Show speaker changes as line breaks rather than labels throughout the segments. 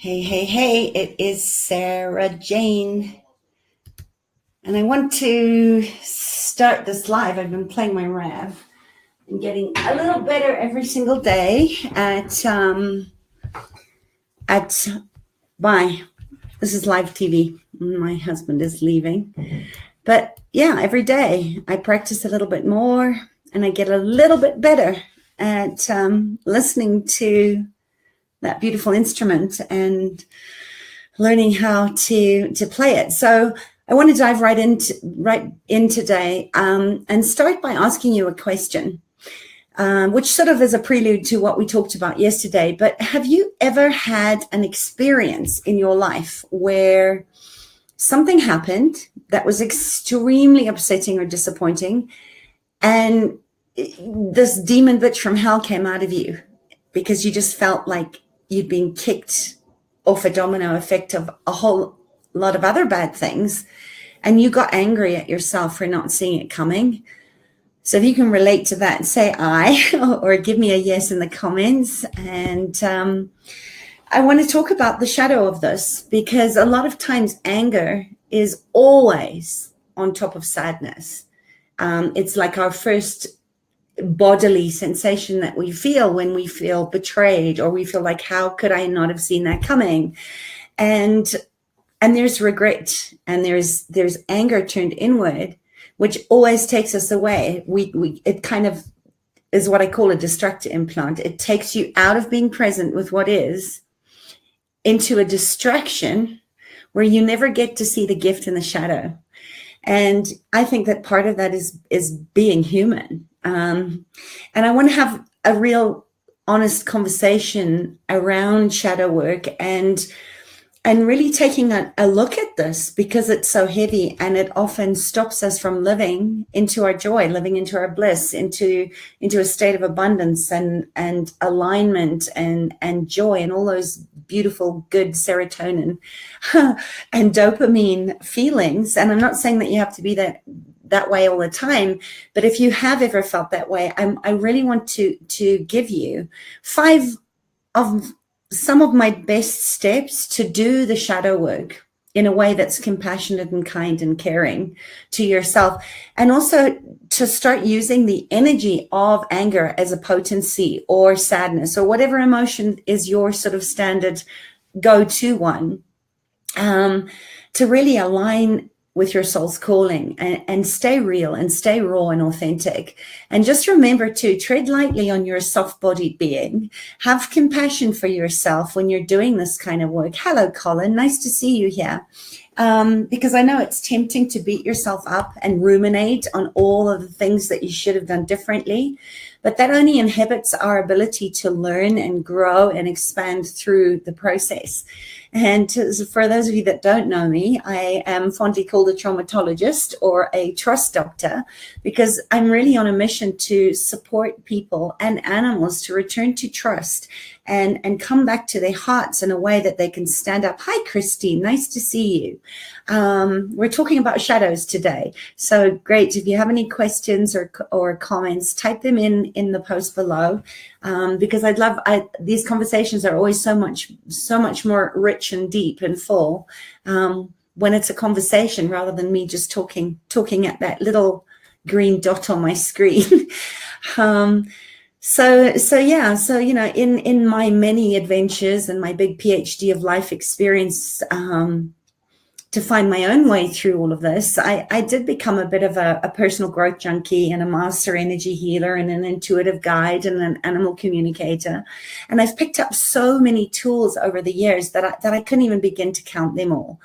Hey, hey, hey, it is Sarah Jane. And I want to start this live. I've been playing my rev and getting a little better every single day at this is live TV. My husband is leaving. But yeah, every day I practice a little bit more and I get a little bit better at listening to that beautiful instrument and learning how to play it. So I want to dive right in today and start by asking you a question, which sort of is a prelude to what we talked about yesterday. But have you ever had an experience in your life where something happened that was extremely upsetting or disappointing, and this demon bitch from hell came out of you because you just felt like you'd been kicked off a domino effect of a whole lot of other bad things, and you got angry at yourself for not seeing it coming? So if you can relate to that, say I, or give me a yes in the comments. And I want to talk about the shadow of this, because a lot of times anger is always on top of sadness. It's like our first bodily sensation that we feel when we feel betrayed, or we feel like, how could I not have seen that coming? And there's regret, and there's anger turned inward, which always takes us away. It kind of is what I call a distractor implant. It takes you out of being present with what is into a distraction where you never get to see the gift in the shadow. And I think that part of that is being human. And I want to have a real honest conversation around shadow work and really taking a look at this, because it's so heavy and it often stops us from living into our joy, living into our bliss, into a state of abundance and alignment and joy and all those beautiful, good serotonin and dopamine feelings. And I'm not saying that you have to be that way all the time, but if you have ever felt that way, I really want to give you 5 of some of my best steps to do the shadow work in a way that's compassionate and kind and caring to yourself, and also to start using the energy of anger as a potency, or sadness, or whatever emotion is your sort of standard go-to one, to really align with your soul's calling and stay real and stay raw and authentic. And just remember to tread lightly on your soft-bodied being. Have compassion for yourself when you're doing this kind of work. Hello, Colin. Nice to see you here. Because I know it's tempting to beat yourself up and ruminate on all of the things that you should have done differently. But that only inhibits our ability to learn and grow and expand through the process. And for those of you that don't know me, I am fondly called a traumatologist or a trust doctor, because I'm really on a mission to support people and animals to return to trust and come back to their hearts in a way that they can stand up. Hi, Christine. Nice to see you. We're talking about shadows today. So great. If you have any questions or comments, type them in the post below, because these conversations are always so much more rich and deep and full when it's a conversation rather than me just talking at that little green dot on my screen. So in my many adventures and my big PhD of life experience, to find my own way through all of this, I did become a bit of a personal growth junkie and a master energy healer and an intuitive guide and an animal communicator. And I've picked up so many tools over the years that I couldn't even begin to count them all.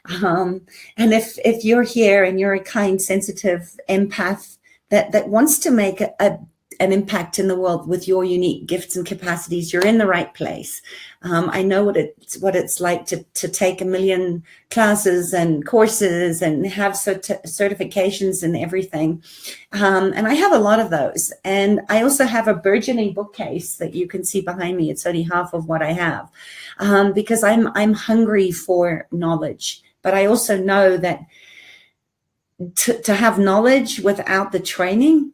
And if you're here and you're a kind, sensitive empath that wants to make an impact in the world with your unique gifts and capacities, you're in the right place. I know what it's like to take 1 million classes and courses and have certifications and everything. And I have a lot of those. And I also have a burgeoning bookcase that you can see behind me. It's only half of what I have, because I'm hungry for knowledge. But I also know that to have knowledge without the training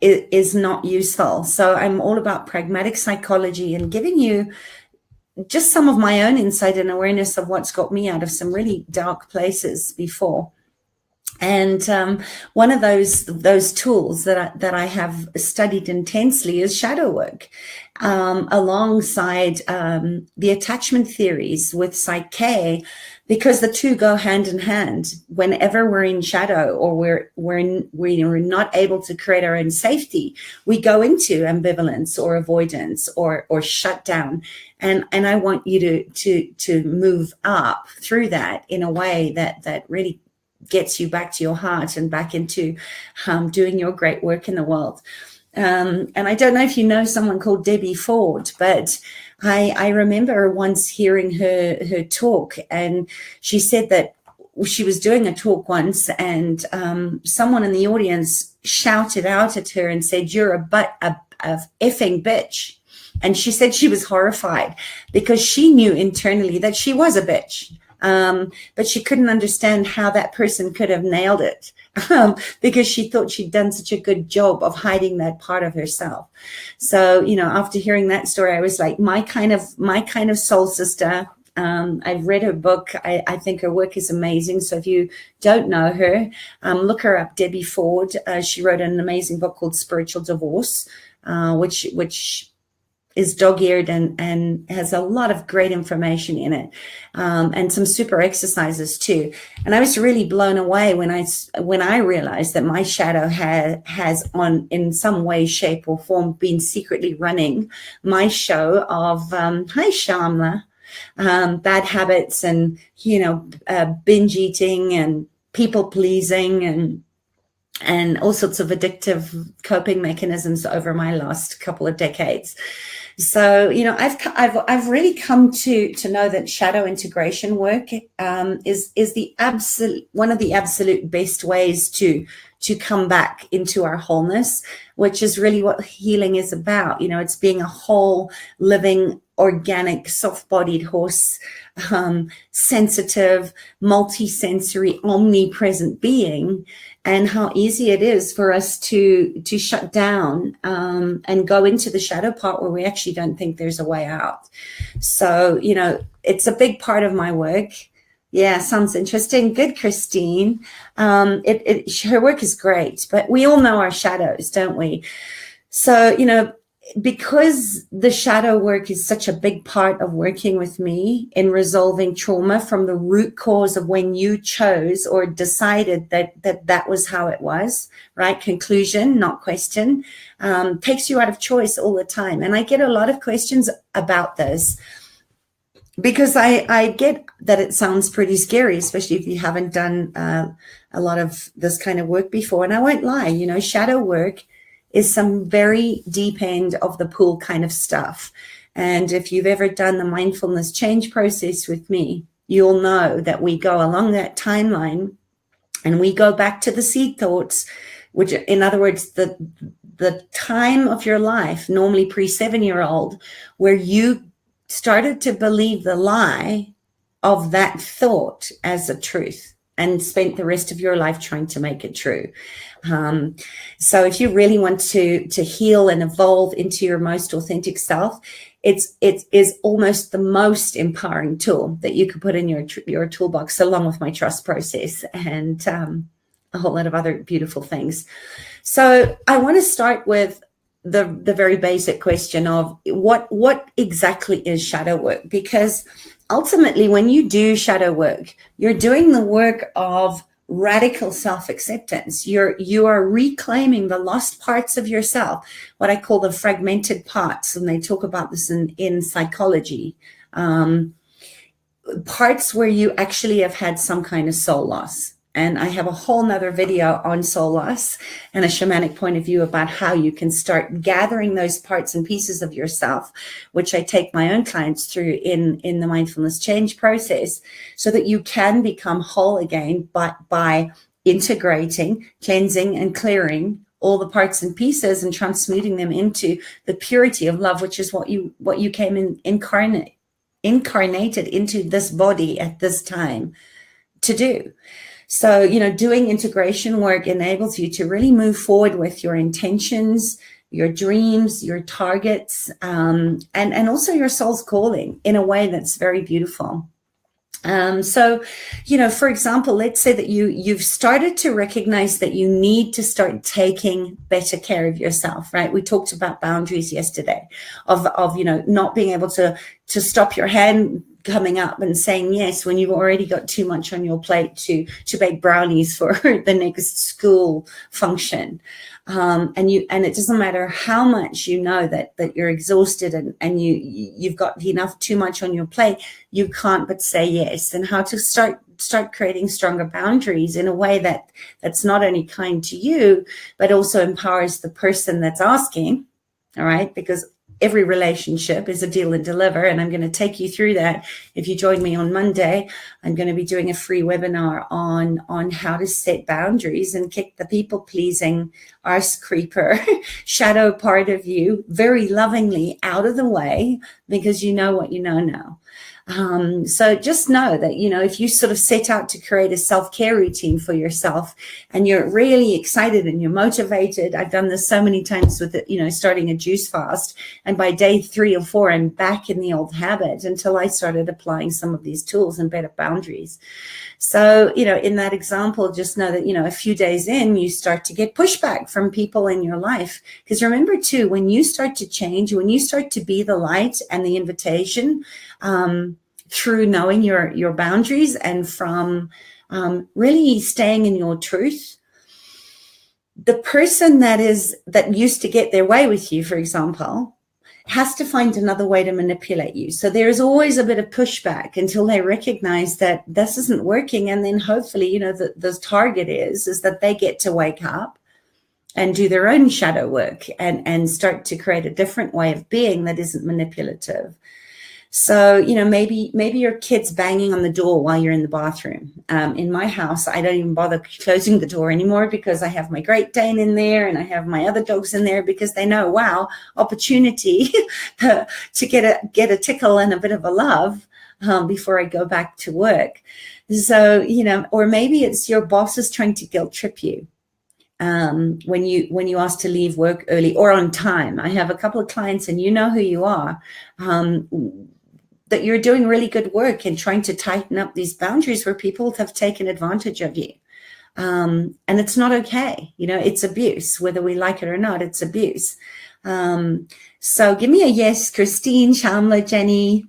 is not useful. So I'm all about pragmatic psychology and giving you just some of my own insight and awareness of what's got me out of some really dark places before. And one of those tools that I have studied intensely is shadow work, alongside the attachment theories with Psyche, because the two go hand in hand. Whenever we're in shadow, or we're not able to create our own safety, we go into ambivalence or avoidance or shut down. And I want you to move up through that in a way that really gets you back to your heart and back into doing your great work in the world. And I don't know if you know someone called Debbie Ford, but I remember once hearing her talk, and she said that she was doing a talk once, and someone in the audience shouted out at her and said, "You're a effing bitch." And she said she was horrified because she knew internally that she was a bitch. But she couldn't understand how that person could have nailed it, because she thought she'd done such a good job of hiding that part of herself. So, after hearing that story, I was like, my kind of soul sister. I've read her book. I think her work is amazing. So if you don't know her, look her up, Debbie Ford. She wrote an amazing book called Spiritual Divorce, which is dog-eared and has a lot of great information in it, and some super exercises too. And I was really blown away when I realized that my shadow has in some way, shape, or form been secretly running my show of hi Shamla, bad habits and binge eating and people pleasing and all sorts of addictive coping mechanisms over my last couple of decades. So, I've really come to know that shadow integration work is one of the absolute best ways to come back into our wholeness, which is really what healing is about. It's being a whole, living, organic, soft-bodied horse, sensitive, multi-sensory, omnipresent being, and how easy it is for us to shut down and go into the shadow part where we actually don't think there's a way out. So, it's a big part of my work. Yeah, sounds interesting. Good, Christine. Her work is great, but we all know our shadows, don't we? So, because the shadow work is such a big part of working with me in resolving trauma from the root cause of when you chose or decided that was how it was, right? Conclusion, not question, takes you out of choice all the time. And I get a lot of questions about this because I get that it sounds pretty scary, especially if you haven't done a lot of this kind of work before. And I won't lie, shadow work is some very deep end of the pool kind of stuff. And if you've ever done the mindfulness change process with me, you'll know that we go along that timeline and we go back to the seed thoughts, which, in other words, the time of your life, normally pre-7-year-old, where you started to believe the lie of that thought as a truth and spent the rest of your life trying to make it true. So if you really want to heal and evolve into your most authentic self, it is almost the most empowering tool that you could put in your toolbox, along with my trust process and a whole lot of other beautiful things. So I want to start with the very basic question of what exactly is shadow work? Because ultimately, when you do shadow work, you're doing the work of radical self-acceptance. You are reclaiming the lost parts of yourself, what I call the fragmented parts, and they talk about this in psychology, parts where you actually have had some kind of soul loss. And I have a whole nother video on soul loss and a shamanic point of view about how you can start gathering those parts and pieces of yourself, which I take my own clients through in the mindfulness change process, so that you can become whole again by integrating, cleansing, and clearing all the parts and pieces and transmuting them into the purity of love, which is what you came in incarnated into this body at this time to do. So, doing integration work enables you to really move forward with your intentions, your dreams, your targets, and also your soul's calling in a way that's very beautiful. So, for example, let's say that you've started to recognize that you need to start taking better care of yourself, right? We talked about boundaries yesterday of not being able to stop your hand coming up and saying yes when you've already got too much on your plate to bake brownies for the next school function. And it doesn't matter how much that you're exhausted and you've got too much on your plate, you can't but say yes. And how to start creating stronger boundaries in a way that's not only kind to you, but also empowers the person that's asking. All right, because every relationship is a deal and deliver, and I'm going to take you through that. If you join me on Monday, I'm going to be doing a free webinar on how to set boundaries and kick the people-pleasing arse creeper shadow part of you very lovingly out of the way, because you know what you know now. So just know that, if you sort of set out to create a self-care routine for yourself and you're really excited and you're motivated, I've done this so many times with it, starting a juice fast. And by day 3 or 4, I'm back in the old habit until I started applying some of these tools and better boundaries. So, in that example, just know that, a few days in, you start to get pushback from people in your life. Because remember, too, when you start to change, when you start to be the light and the invitation, through knowing your boundaries and from really staying in your truth, the person that used to get their way with you, for example, has to find another way to manipulate you. So there is always a bit of pushback until they recognize that this isn't working. And then hopefully, the target is that they get to wake up and do their own shadow work and start to create a different way of being that isn't manipulative. So, maybe your kid's banging on the door while you're in the bathroom. In my house, I don't even bother closing the door anymore because I have my Great Dane in there and I have my other dogs in there because they know, wow, opportunity to get a tickle and a bit of a love before I go back to work. So, or maybe it's your boss is trying to guilt trip you. When you ask to leave work early or on time. I have a couple of clients, and you know who you are, that you're doing really good work and trying to tighten up these boundaries where people have taken advantage of you. And it's not okay. It's abuse, whether we like it or not, it's abuse. So give me a yes, Christine, Shamla, Jenny,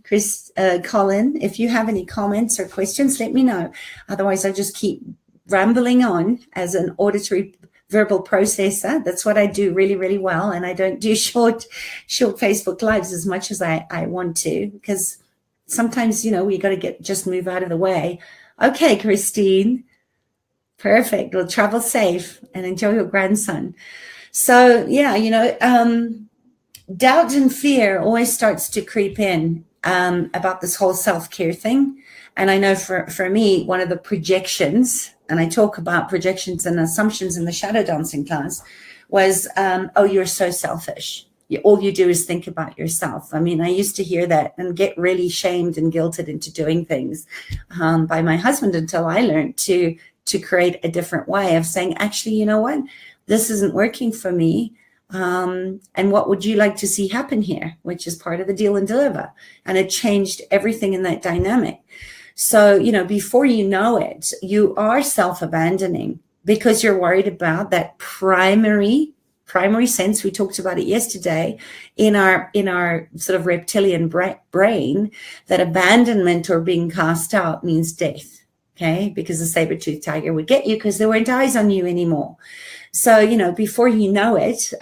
Colin. If you have any comments or questions, let me know. Otherwise, I'll just keep rambling on as an auditory verbal processor. That's what I do really, really well. And I don't do short Facebook lives as much as I want to, because sometimes, we got to just move out of the way. Okay, Christine. Perfect. Well, travel safe and enjoy your grandson. So yeah, doubt and fear always starts to creep in about this whole self-care thing. And I know for me, one of the projections, and I talk about projections and assumptions in the shadow dancing class, was, oh, you're so selfish. All you do is think about yourself. I mean, I used to hear that and get really shamed and guilted into doing things by my husband until I learned to create a different way of saying, actually, you know what? This isn't working for me. And what would you like to see happen here? Which is part of the deal and deliver. And it changed everything in that dynamic. So, before you know it, you are self-abandoning because you're worried about that primary sense. We talked about it yesterday in our sort of reptilian brain, that abandonment or being cast out means death. Okay, because the saber-toothed tiger would get you because there weren't eyes on you anymore. So, before you know it,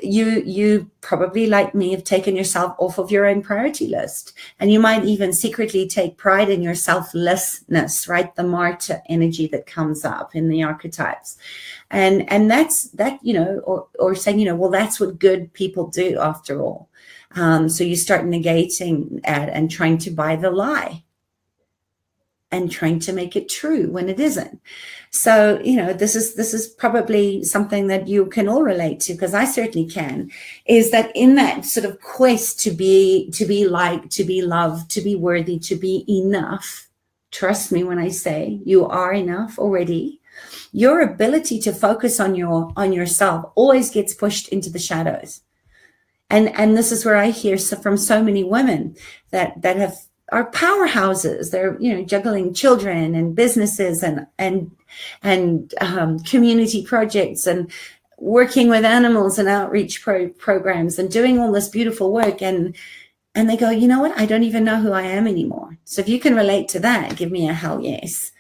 you probably, like me, have taken yourself off of your own priority list. And you might even secretly take pride in your selflessness, right? The martyr energy that comes up in the archetypes. And that's that, or saying, well, that's what good people do after all. So you start negating that and trying to buy the lie and trying to make it true when it isn't. So, this is probably something that you can all relate to, because I certainly can, is that in that sort of quest to be liked, to be loved, to be worthy, to be enough. Trust me when I say you are enough already. Your ability to focus on yourself always gets pushed into the shadows. And this is where I hear from so many women that are powerhouses. They're, juggling children and businesses and community projects and working with animals and outreach programs and doing all this beautiful work. And they go, you know what? I don't even know who I am anymore. So if you can relate to that, give me a hell yes.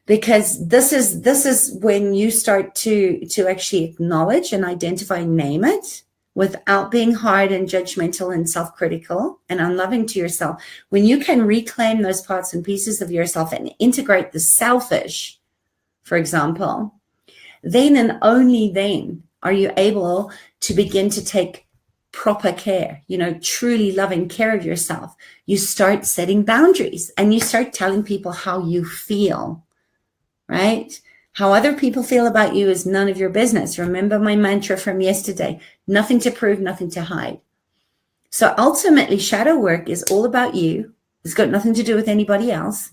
Because this is when you start to actually acknowledge and identify and name it without being hard and judgmental and self-critical and unloving to yourself. When you can reclaim those parts and pieces of yourself and integrate the selfish, for example, then and only then are you able to begin to take proper care, truly loving care of yourself. You start setting boundaries and you start telling people how you feel, right? How other people feel about you is none of your business. Remember my mantra from yesterday, nothing to prove, nothing to hide. So ultimately, shadow work is all about you. It's got nothing to do with anybody else.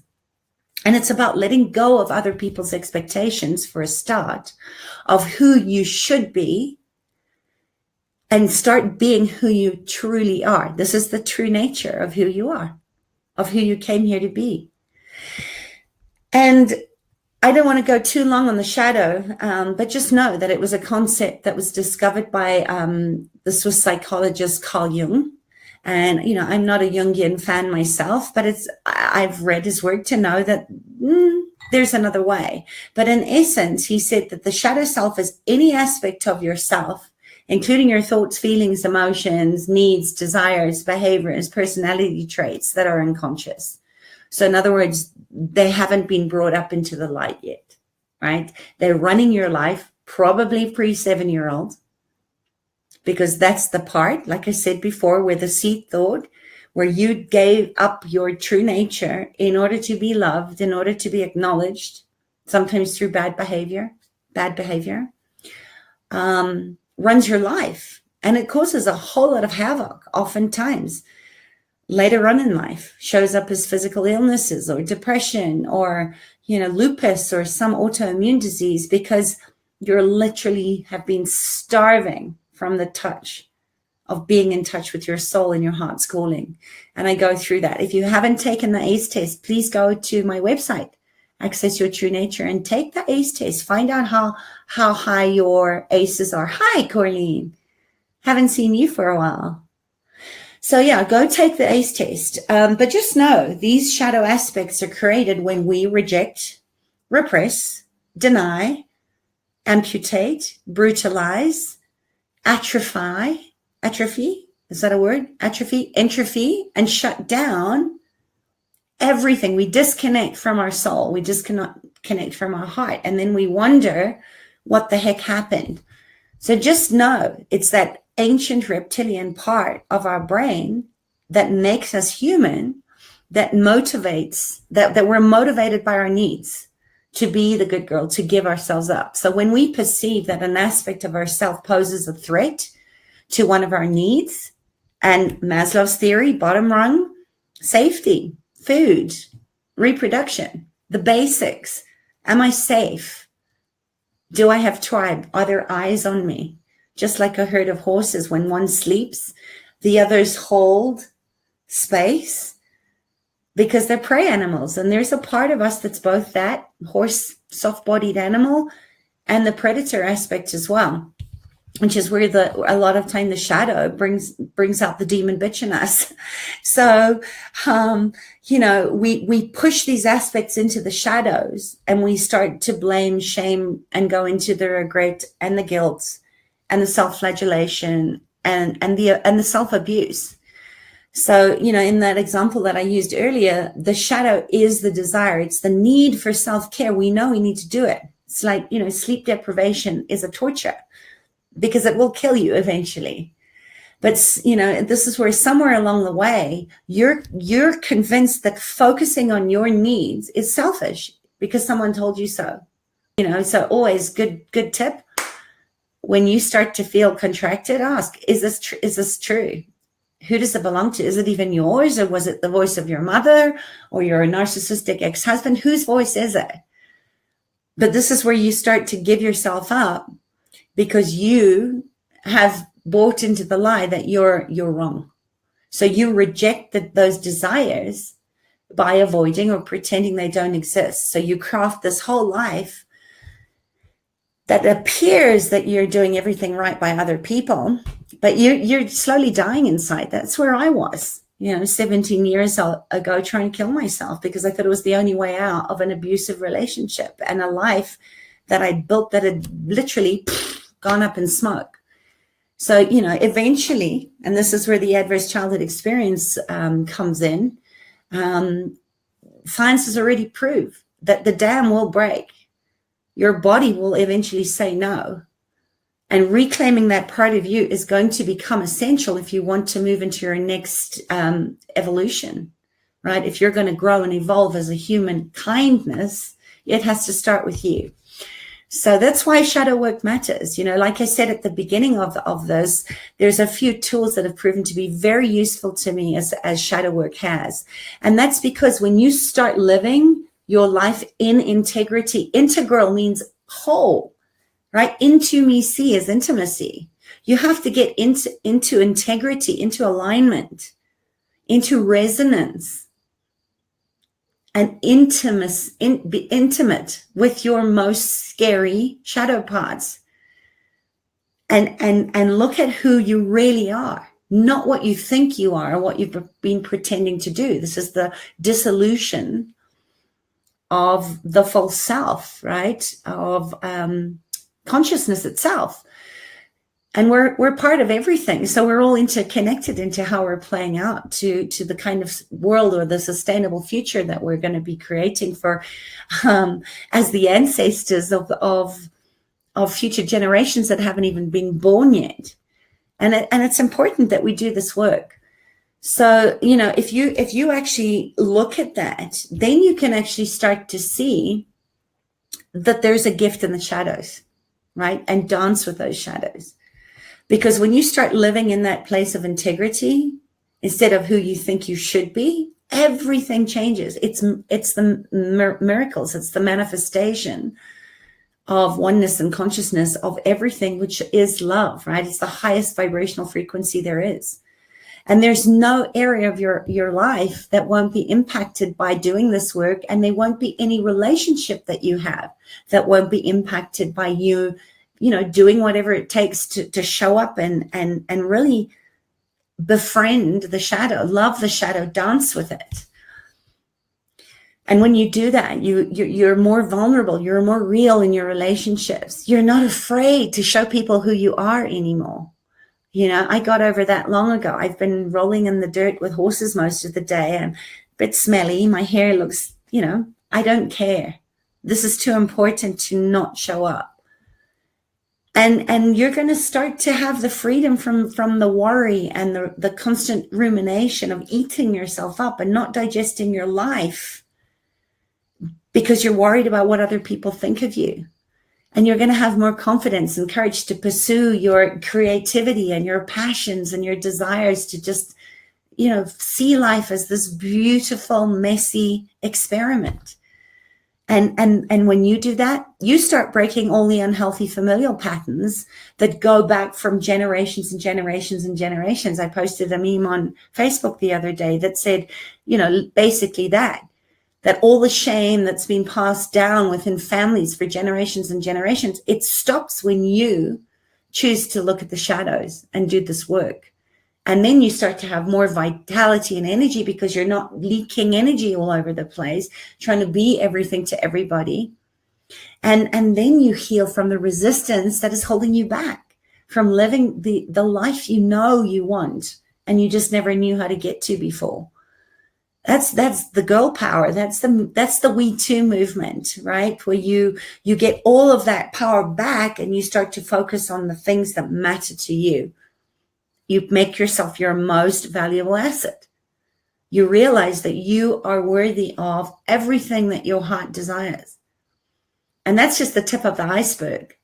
And it's about letting go of other people's expectations for a start of who you should be and start being who you truly are. This is the true nature of who you are, of who you came here to be. And I don't want to go too long on the shadow, but just know that it was a concept that was discovered by the Swiss psychologist Carl Jung. And, I'm not a Jungian fan myself, but I've read his work to know that there's another way. But in essence, he said that the shadow self is any aspect of yourself, including your thoughts, feelings, emotions, needs, desires, behaviors, personality traits that are unconscious. So in other words, they haven't been brought up into the light yet, right? They're running your life, probably pre-7-year-old, because that's the part, like I said before, where the seed thought, where you gave up your true nature in order to be loved, in order to be acknowledged, sometimes through bad behavior, runs your life. And it causes a whole lot of havoc, oftentimes. Later on in life, shows up as physical illnesses or depression or, lupus or some autoimmune disease, because you're literally have been starving from the touch of being in touch with your soul and your heart's calling. And I go through that. If you haven't taken the ACE test, please go to my website, Access Your True Nature, and take the ACE test. Find out how high your ACEs are. Hi, Corleen. Haven't seen you for a while. So yeah, go take the ACE test. But just know these shadow aspects are created when we reject, repress, deny, amputate, brutalize, atrophy, is that a word? Entropy, and shut down everything. We disconnect from our soul. We disconnect from our heart. And then we wonder what the heck happened. So just know it's that ancient reptilian part of our brain that makes us human, that motivates, that we're motivated by our needs to be the good girl, to give ourselves up. So when we perceive that an aspect of ourself poses a threat to one of our needs, and Maslow's theory, bottom rung, safety, food, reproduction, the basics. Am I safe? Do I have tribe? Are there eyes on me? Just like a herd of horses, when one sleeps, the others hold space because they're prey animals. And there's a part of us that's both that horse, soft-bodied animal, and the predator aspect as well, which is where a lot of time the shadow brings out the demon bitch in us. So, we push these aspects into the shadows, and we start to blame, shame, and go into the regret and the guilt and the self-flagellation and the self-abuse. So, in that example that I used earlier, the shadow is the desire. It's the need for self-care. We know we need to do it. It's like, sleep deprivation is a torture because it will kill you eventually. But, this is where somewhere along the way, you're convinced that focusing on your needs is selfish because someone told you so. So always good tip. When you start to feel contracted, ask, is this true? Who does it belong to? Is it even yours? Or was it the voice of your mother or your narcissistic ex-husband? Whose voice is it? But this is where you start to give yourself up because you have bought into the lie that you're wrong. So you reject those desires by avoiding or pretending they don't exist. So you craft this whole life that appears that you're doing everything right by other people, but you're slowly dying inside. That's where I was, 17 years ago, trying to kill myself because I thought it was the only way out of an abusive relationship and a life that I'd built that had literally gone up in smoke. So, eventually, and this is where the adverse childhood experience comes in, science has already proved that the dam will break. Your body will eventually say no. And reclaiming that part of you is going to become essential if you want to move into your next evolution, right? If you're going to grow and evolve as a human kindness, it has to start with you. So that's why shadow work matters. Like I said at the beginning of this, there's a few tools that have proven to be very useful to me as shadow work has. And that's because when you start living your life in integrity, integral means whole, right? Intimacy is intimacy. You have to get into integrity, into alignment, into resonance, and be intimate with your most scary shadow parts, and look at who you really are, not what you think you are or what you've been pretending to do. This is the dissolution of the false self, right? Of consciousness itself. And we're part of everything. So we're all interconnected into how we're playing out to the kind of world or the sustainable future that we're going to be creating for as the ancestors of future generations that haven't even been born yet. And it's important that we do this work. So, if you actually look at that, then you can actually start to see that there's a gift in the shadows, right? And dance with those shadows. Because when you start living in that place of integrity, instead of who you think you should be, everything changes. It's the miracles. It's the manifestation of oneness and consciousness of everything, which is love, right? It's the highest vibrational frequency there is. And there's no area of your life that won't be impacted by doing this work. And there won't be any relationship that you have that won't be impacted by you doing whatever it takes to show up and really befriend the shadow, love the shadow, dance with it. And when you do that, you're more vulnerable, you're more real in your relationships. You're not afraid to show people who you are anymore. I got over that long ago. I've been rolling in the dirt with horses most of the day. I'm a bit smelly. My hair looks, I don't care. This is too important to not show up. And you're going to start to have the freedom from the worry and the constant rumination of eating yourself up and not digesting your life because you're worried about what other people think of you. And you're going to have more confidence and courage to pursue your creativity and your passions and your desires to just, see life as this beautiful, messy experiment. And when you do that, you start breaking all the unhealthy familial patterns that go back from generations and generations and generations. I posted a meme on Facebook the other day that said, basically that all the shame that's been passed down within families for generations and generations, it stops when you choose to look at the shadows and do this work. And then you start to have more vitality and energy because you're not leaking energy all over the place, trying to be everything to everybody. And then you heal from the resistance that is holding you back from living the life you want and you just never knew how to get to before. That's the girl power. That's the We Too movement, right? Where you get all of that power back and you start to focus on the things that matter to you. You make yourself your most valuable asset. You realize that you are worthy of everything that your heart desires. And that's just the tip of the iceberg.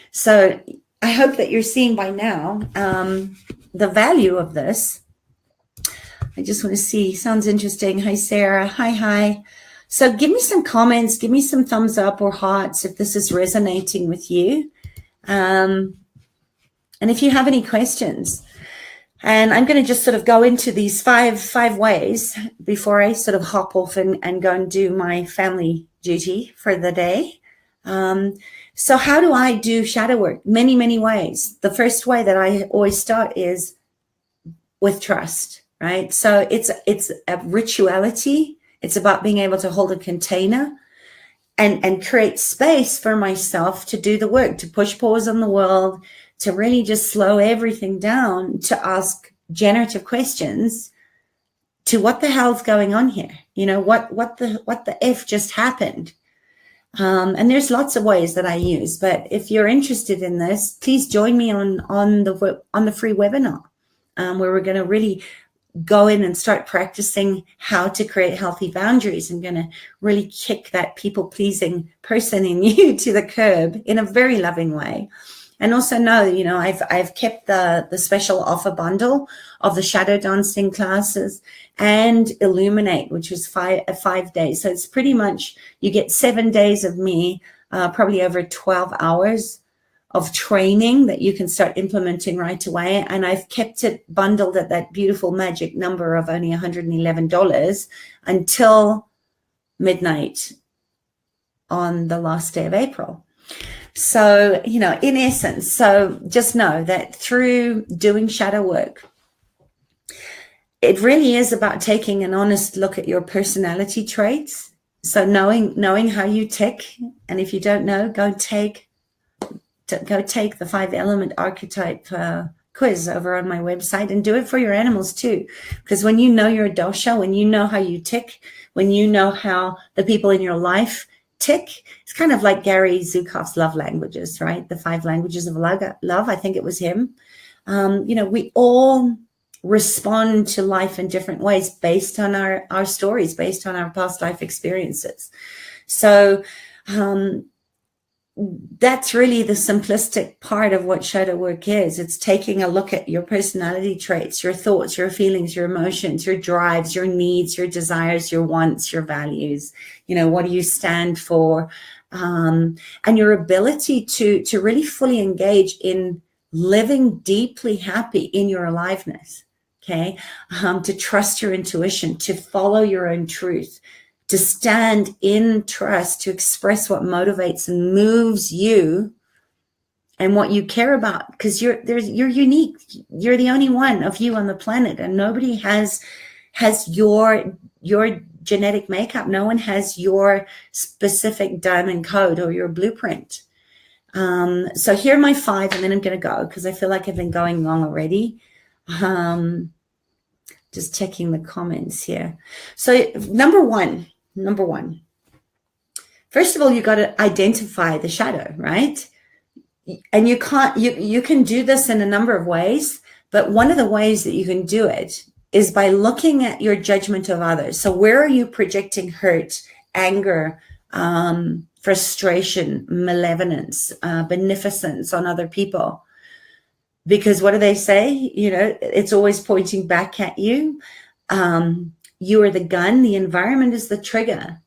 So I hope that you're seeing by now the value of this. I just want to see. Sounds interesting. Hi, Sarah. Hi. So give me some comments, give me some thumbs up or hearts if this is resonating with you. And if you have any questions. And I'm going to just sort of go into these five ways before I sort of hop off and go and do my family duty for the day. So how do I do shadow work? Many, many ways. The first way that I always start is with trust, right? So it's a rituality. It's about being able to hold a container and create space for myself to do the work, to push pause on the world, to really just slow everything down, to ask generative questions to what the hell's going on here? You know, what the F just happened? And there's lots of ways that I use, but if you're interested in this, please join me on the free webinar, where we're going to really go in and start practicing how to create healthy boundaries. I'm going to really kick that people-pleasing person in you to the curb in a very loving way. And also know, you know, I've kept the special offer bundle of the shadow dancing classes and Illuminate, which was 5 days. So it's pretty much, you get 7 days of me, probably over 12 hours of training that you can start implementing right away. And I've kept it bundled at that beautiful magic number of only $111 until midnight on the last day of April. So, you know, in essence, so just know that through doing shadow work, it really is about taking an honest look at your personality traits. So knowing how you tick. And if you don't know, go take the 5-element archetype quiz over on my website, and do it for your animals too. Because when you know your dosha, when you know how you tick, when you know how the people in your life tick, it's kind of like Gary Zukav's love languages, right? The 5 languages of love. I think it was him. You know, we all respond to life in different ways based on our stories, based on our past life experiences. So that's really the simplistic part of what shadow work is. It's taking a look at your personality traits, your thoughts, your feelings, your emotions, your drives, your needs, your desires, your wants, your values. You know, what do you stand for? And your ability to really fully engage in living deeply happy in your aliveness. Okay. To trust your intuition, to follow your own truth, to stand in trust, to express what motivates and moves you and what you care about, because you're unique. You're the only one of you on the planet, and nobody has your genetic makeup. No one has your specific diamond code or your blueprint. So here are my 5, and then I'm going to go because I feel like I've been going long already. Just checking the comments here. So number one, first of all, you got to identify the shadow, right? And you can do this in a number of ways, but one of the ways that you can do it is by looking at your judgment of others. So where are you projecting hurt, anger, frustration, malevolence, beneficence on other people? Because what do they say? You know, it's always pointing back at you. You are the gun, the environment is the trigger.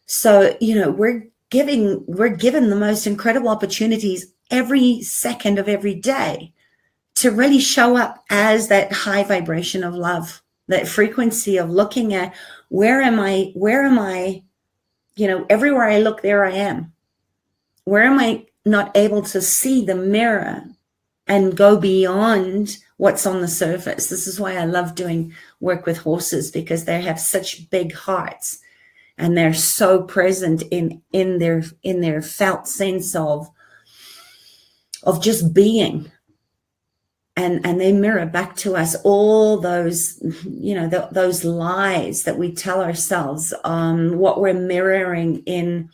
So, you know, we're given the most incredible opportunities every second of every day to really show up as that high vibration of love, that frequency of looking at where am I, you know, everywhere I look, there I am. Where am I not able to see the mirror and go beyond what's on the surface? This is why I love doing work with horses, because they have such big hearts and they're so present in their felt sense of just being. And they mirror back to us all those, you know, those lies that we tell ourselves, what we're mirroring in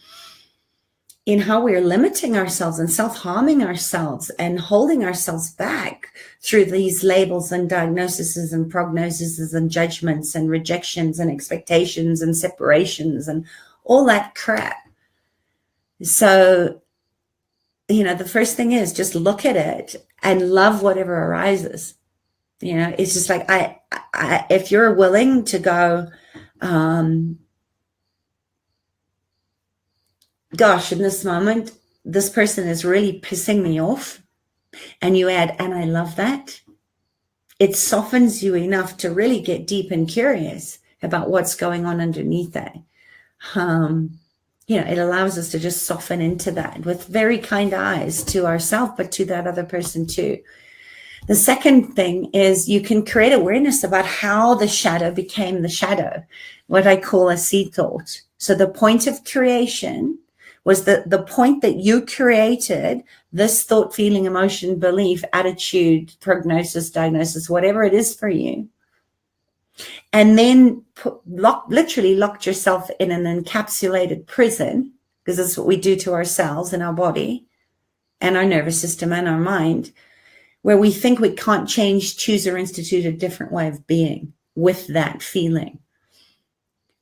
how we're limiting ourselves and self-harming ourselves and holding ourselves back through these labels and diagnoses and prognoses and judgments and rejections and expectations and separations and all that crap. So, you know, the first thing is just look at it and love whatever arises. You know, it's just like, I if you're willing to go, gosh, in this moment, this person is really pissing me off, and you add, and I love that, it softens you enough to really get deep and curious about what's going on underneath that. It allows us to just soften into that with very kind eyes to ourselves, but to that other person too. The second thing is you can create awareness about how the shadow became the shadow, what I call a seed thought. So the point of creation was the point that you created this thought, feeling, emotion, belief, attitude, prognosis, diagnosis, whatever it is for you. And then literally locked yourself in an encapsulated prison, because that's what we do to ourselves and our body and our nervous system and our mind, where we think we can't change, choose, or institute a different way of being with that feeling.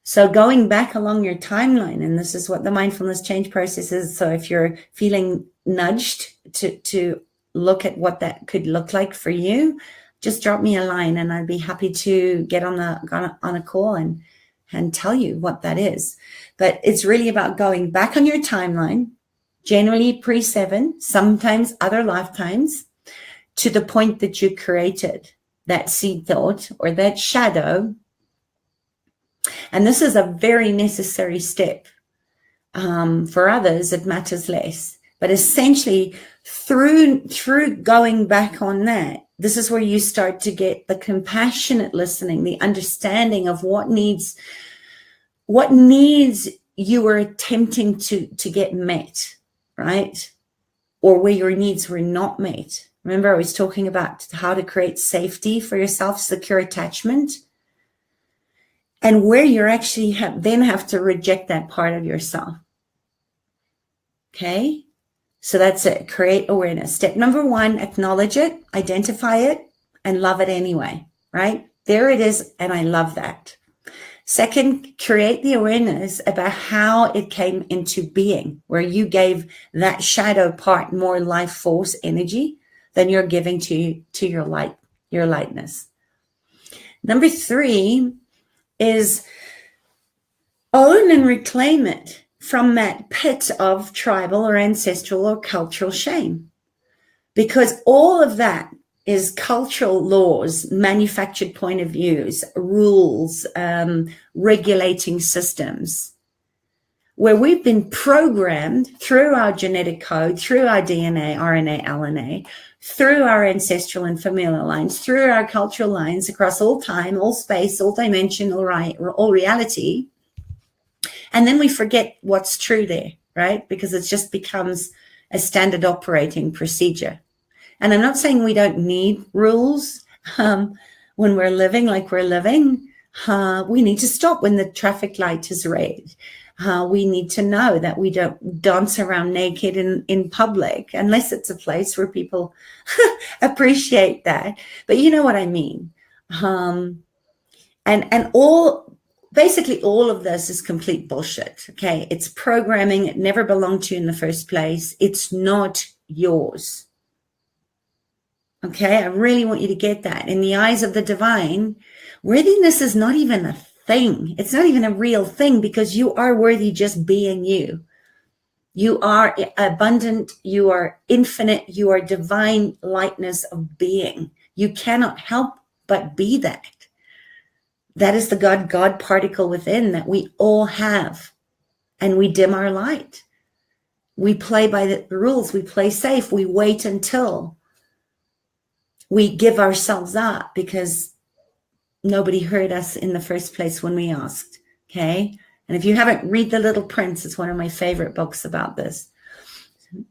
So going back along your timeline, and this is what the mindfulness change process is. So if you're feeling nudged to look at what that could look like for you, just drop me a line and I'd be happy to get on a call and tell you what that is. But it's really about going back on your timeline, generally pre-7, sometimes other lifetimes, to the point that you created that seed thought or that shadow. And this is a very necessary step. For others, it matters less. But essentially, through going back on that, this is where you start to get the compassionate listening, the understanding of what needs you were attempting to get met, right? Or where your needs were not met. Remember, I was talking about how to create safety for yourself, secure attachment, and where you actually then have to reject that part of yourself. Okay? So that's it. Create awareness. Step number 1, acknowledge it, identify it, and love it anyway, right? There it is, and I love that. Second, create the awareness about how it came into being, where you gave that shadow part more life force energy than you're giving to your lightness. Number 3 is own and reclaim it from that pit of tribal or ancestral or cultural shame. Because all of that is cultural laws, manufactured point of views, rules, regulating systems, where we've been programmed through our genetic code, through our DNA, RNA, LNA, through our ancestral and familial lines, through our cultural lines across all time, all space, all dimension, all reality. And then we forget what's true there, right? Because it just becomes a standard operating procedure. And I'm not saying we don't need rules when we're living like we're living. We need to stop when the traffic light is red. We need to know that we don't dance around naked in public, unless it's a place where people appreciate that. But you know what I mean. And basically all of this is complete bullshit. Okay, it's programming. It never belonged to you in the first place. It's not yours. Okay, I really want you to get that. In the eyes of the divine, worthiness is not even a thing. It's not even a real thing, because you are worthy just being you. You are abundant. You are infinite. You are divine lightness of being. You cannot help but be that. That is the God particle within that we all have. And we dim our light. We play by the rules. We play safe. We wait until we give ourselves up because nobody heard us in the first place when we asked. Okay. And if you haven't, read The Little Prince. It's one of my favorite books about this.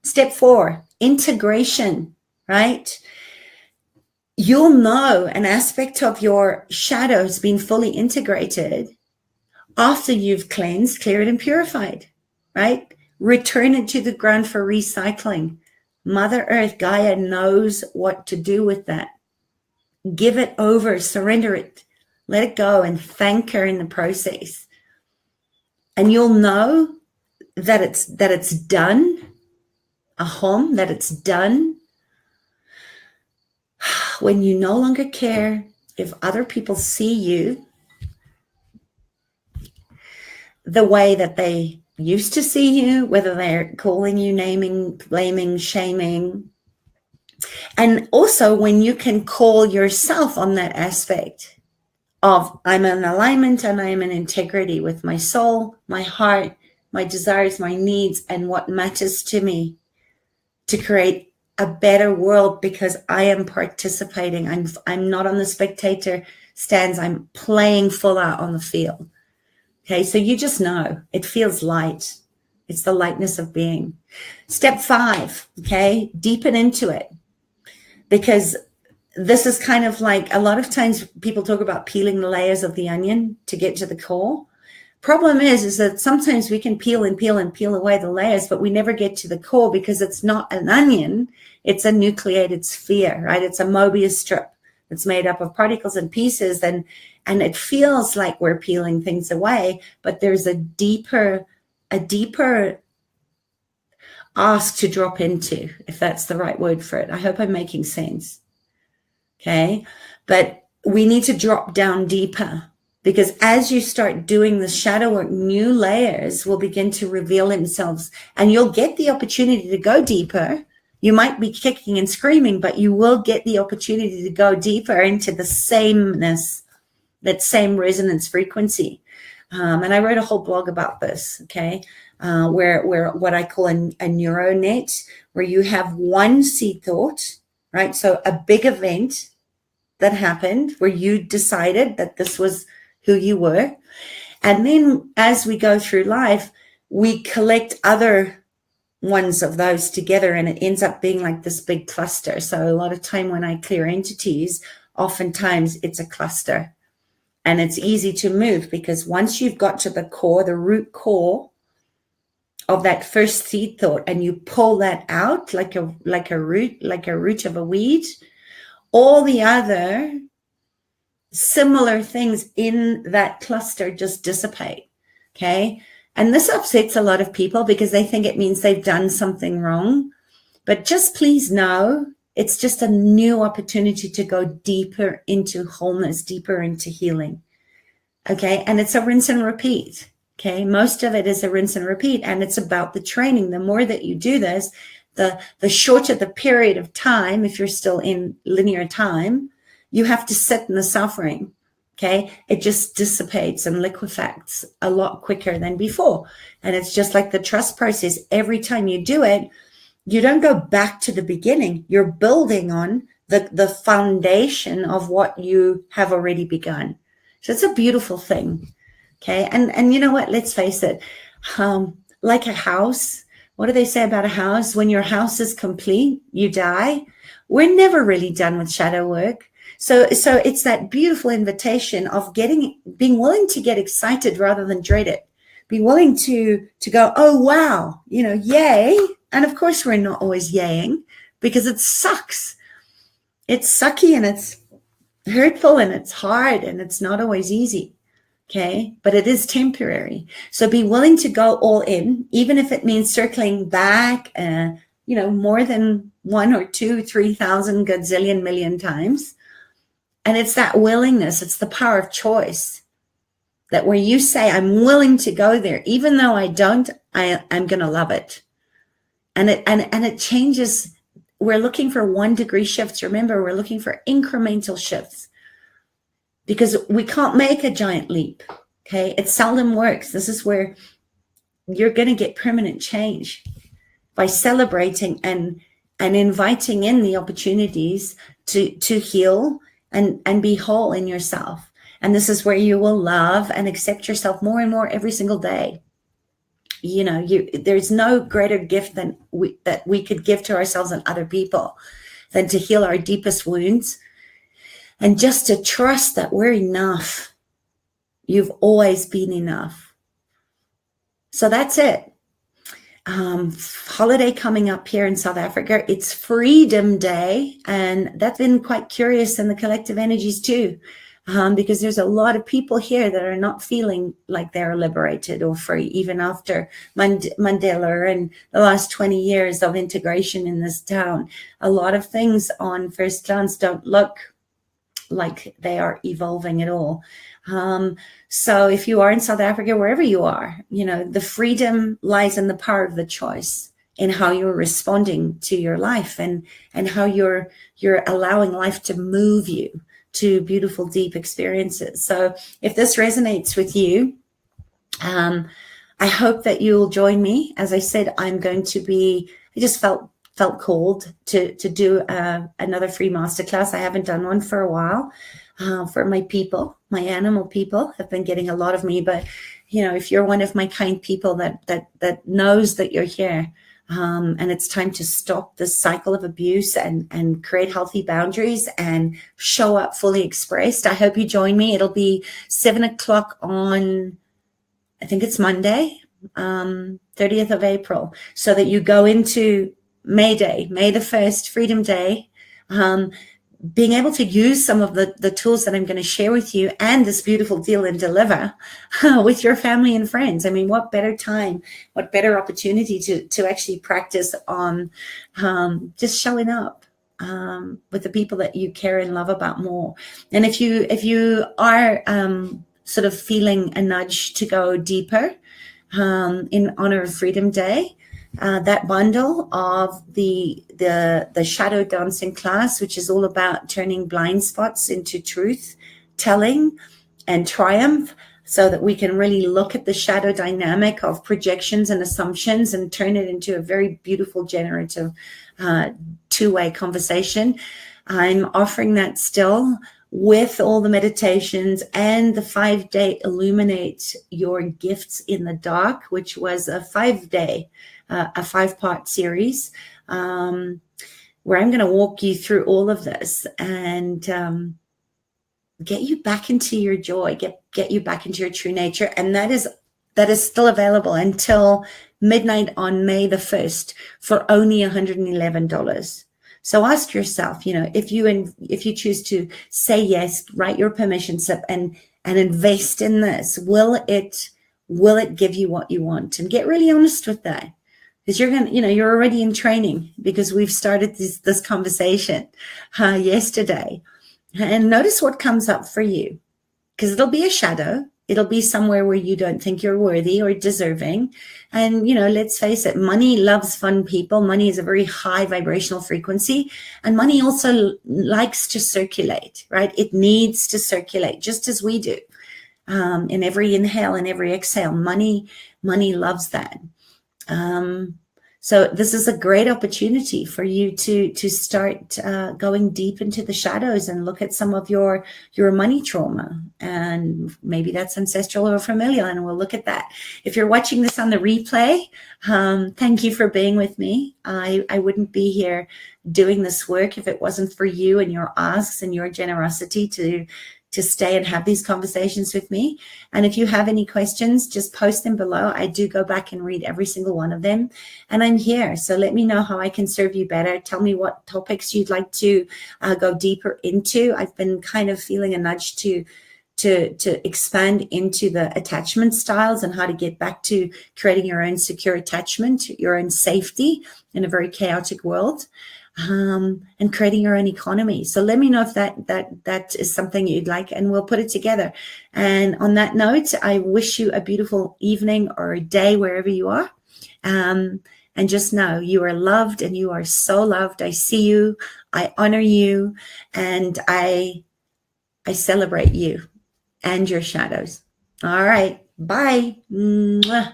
Step 4, integration, right? You'll know an aspect of your shadow has been fully integrated after you've cleansed, cleared, and purified, right? Return it to the ground for recycling. Mother Earth, Gaia, knows what to do with that. Give it over, surrender it, let it go, and thank her in the process. And you'll know that it's done, that it's done when you no longer care if other people see you the way that they used to see you, whether they're calling you, naming, blaming, shaming. And also when you can call yourself on that aspect of I'm in alignment and I'm in integrity with my soul, my heart, my desires, my needs, and what matters to me to create a better world, because I am participating. I'm not on the spectator stands. I'm playing full out on the field. Okay, so you just know it feels light. It's the lightness of being. Step 5, okay, deepen into it, because this is kind of like, a lot of times people talk about peeling the layers of the onion to get to the core. Problem is that sometimes we can peel and peel and peel away the layers, but we never get to the core, because it's not an onion. It's a nucleated sphere, right? It's a Mobius strip that's made up of particles and pieces. And it feels like we're peeling things away, but there's a deeper ask to drop into, if that's the right word for it. I hope I'm making sense. Okay. But we need to drop down deeper, because as you start doing the shadow work, new layers will begin to reveal themselves, and you'll get the opportunity to go deeper. You might be kicking and screaming, but you will get the opportunity to go deeper into the sameness, that same resonance frequency. And I wrote a whole blog about this, okay, where what I call a neuronet, where you have one seed thought, right? So a big event that happened where you decided that this was who you were. And then as we go through life, we collect other ones of those together, and it ends up being like this big cluster. So a lot of time when I clear entities, oftentimes it's a cluster, and it's easy to move, because once you've got to the core, the root core of that first seed thought, and you pull that out like a root of a weed, all the other similar things in that cluster just dissipate. Okay. And this upsets a lot of people, because they think it means they've done something wrong. But just please know, it's just a new opportunity to go deeper into wholeness, deeper into healing. Okay. And it's a rinse and repeat. Okay. Most of it is a rinse and repeat. And it's about the training. The more that you do this, the shorter the period of time, if you're still in linear time, you have to sit in the suffering. Okay. It just dissipates and liquefacts a lot quicker than before. And it's just like the trust process. Every time you do it, you don't go back to the beginning. You're building on the foundation of what you have already begun. So it's a beautiful thing. Okay. And you know what? Let's face it. Like a house, what do they say about a house? When your house is complete, you die. We're never really done with shadow work. So it's that beautiful invitation of being willing to get excited rather than dread it. Be willing to go, oh, wow, yay. And of course, we're not always yaying, because it sucks. It's sucky, and it's hurtful, and it's hard, and it's not always easy. Okay. But it is temporary. So be willing to go all in, even if it means circling back, more than 1 or 2, 3,000 gazillion million times. And it's that willingness. It's the power of choice, that where you say, I'm willing to go there, even though I don't, I'm going to love it. And it changes. We're looking for 1 degree shifts. Remember, we're looking for incremental shifts, because we can't make a giant leap. Okay. It seldom works. This is where you're going to get permanent change, by celebrating and inviting in the opportunities to heal and be whole in yourself. And this is where you will love and accept yourself more and more every single day. There's no greater gift that we could give to ourselves and other people than to heal our deepest wounds, and just to trust that we're enough. You've always been enough. So that's it. Holiday coming up here in South Africa. It's Freedom Day, and that's been quite curious in the collective energies too, because there's a lot of people here that are not feeling like they're liberated or free, even after Mandela and the last 20 years of integration in this town. A lot of things on first glance don't look like they are evolving at all. So if you are in South Africa, wherever you are, the freedom lies in the power of the choice, in how you're responding to your life, and how you're allowing life to move you to beautiful, deep experiences. So if this resonates with you, I hope that you'll join me. As I said, I just felt called to do another free masterclass. I haven't done one for a while. For my people, my animal people have been getting a lot of me, but if you're one of my kind people that knows that you're here, and it's time to stop this cycle of abuse and create healthy boundaries and show up fully expressed, I hope you join me. It'll be 7:00 on, I think it's Monday, 30th of April, so that you go into May Day, May the 1st, Freedom Day, being able to use some of the tools that I'm going to share with you, and this beautiful deal and deliver with your family and friends. I mean, what better time, what better opportunity to actually practice on just showing up with the people that you care and love about more. And if you are sort of feeling a nudge to go deeper in honor of Freedom Day, that bundle of the shadow dancing class, which is all about turning blind spots into truth telling and triumph, so that we can really look at the shadow dynamic of projections and assumptions and turn it into a very beautiful, generative, two-way conversation. I'm offering that still, with all the meditations and the 5-day Illuminate Your Gifts in the Dark, which was a 5-day, a 5-part series, where I'm going to walk you through all of this and get you back into your joy, get you back into your true nature. And that is still available until midnight on May the 1st for only $111. So ask yourself, if you choose to say yes, write your permission slip and invest in this, will it give you what you want? And get really honest with that, because you're already in training, because we've started this conversation yesterday. And notice what comes up for you, because it'll be a shadow. It'll be somewhere where you don't think you're worthy or deserving. And, let's face it, money loves fun people. Money is a very high vibrational frequency. And money also likes to circulate, right? It needs to circulate, just as we do. In every inhale and every exhale, money loves that. So this is a great opportunity for you to start going deep into the shadows and look at some of your money trauma, and maybe that's ancestral or familial, and we'll look at that. If you're watching this on the replay, thank you for being with me. I wouldn't be here doing this work if it wasn't for you and your asks and your generosity to stay and have these conversations with me. And if you have any questions, just post them below. I do go back and read every single one of them. And I'm here. So let me know how I can serve you better. Tell me what topics you'd like to go deeper into. I've been kind of feeling a nudge to expand into the attachment styles and how to get back to creating your own secure attachment, your own safety in a very chaotic world. And creating your own economy. So let me know if that is something you'd like, and we'll put it together. And on that note, I wish you a beautiful evening or a day wherever you are. And just know you are loved, and you are so loved. I see you, I honor you, and I celebrate you and your shadows. All right. Bye. Mwah.